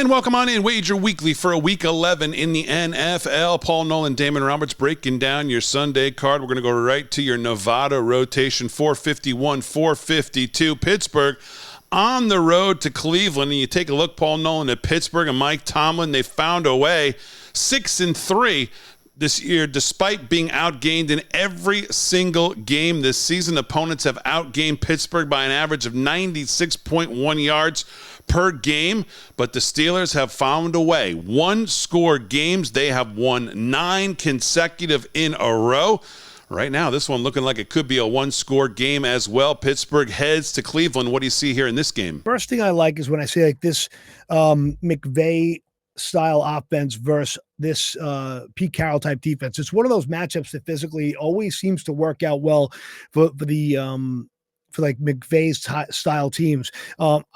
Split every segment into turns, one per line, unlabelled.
And welcome on in, Wager Weekly for a week 11 in the NFL. Paul Nolan, Damon Roberts breaking down your Sunday card. We're going to go right to your Nevada rotation, 451, 452. Pittsburgh on the road to Cleveland. And you take a look, Paul Nolan, at Pittsburgh and Mike Tomlin. They found a way, 6-3 this year, despite being outgained in every single game this season. Opponents have outgained Pittsburgh by an average of 96.1 yards per game, but the Steelers have found a way. One-score games, they have won 9 consecutive in a row. Right now, this one looking like it could be a one-score game as well. Pittsburgh heads to Cleveland. What do you see here in this game?
First thing I like is when I say like this McVay style offense versus this Pete Carroll type defense. It's one of those matchups that physically always seems to work out well for like McVay's style teams.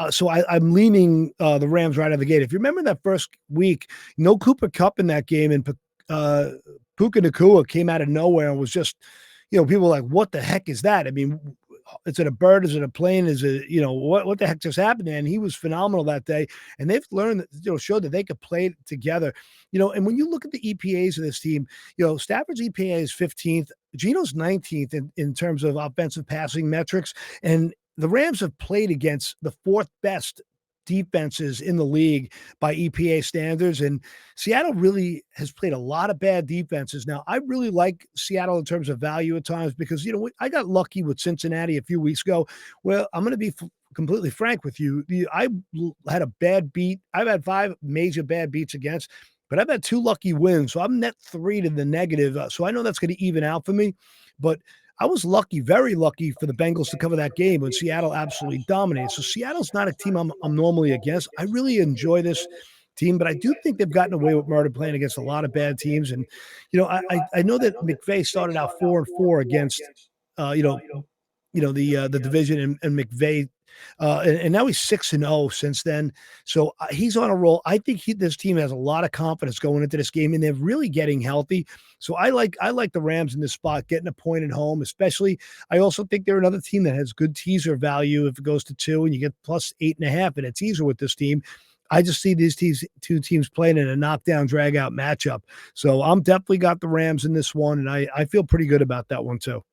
So I'm leaning the Rams right out of the gate. If you remember that first week, no Cooper Kupp in that game, and Puka Nacua came out of nowhere and was just, people were like, what the heck is that? I mean, is it a bird? Is it a plane? Is it, what the heck just happened? And he was phenomenal that day. And they've learned that, showed that they could play together, and when you look at the EPAs of this team, Stafford's EPA is 15th, Geno's 19th in terms of offensive passing metrics. And the Rams have played against the 4th best defenses in the league by EPA standards. And Seattle really has played a lot of bad defenses. Now, I really like Seattle in terms of value at times because, I got lucky with Cincinnati a few weeks ago. Well, I'm going to be completely frank with you. I had a bad beat. I've had 5 major bad beats against, but I've had 2 lucky wins. So I'm net 3 to the negative. So I know that's going to even out for me, but I was lucky, very lucky for the Bengals to cover that game when Seattle absolutely dominated. So Seattle's not a team I'm normally against. I really enjoy this team, but I do think they've gotten away with murder playing against a lot of bad teams. And, I know that McVay started out 4-4 against, the division and McVay, and now he's 6-0 since then. So he's on a roll. I think this team has a lot of confidence going into this game, and they're really getting healthy. So I like the Rams in this spot, getting a point at home, especially. I also think they're another team that has good teaser value if it goes to 2 and you get plus 8.5 in a teaser with this team. I just see these two teams playing in a knockdown, drag-out matchup. So I'm definitely got the Rams in this one, and I feel pretty good about that one too.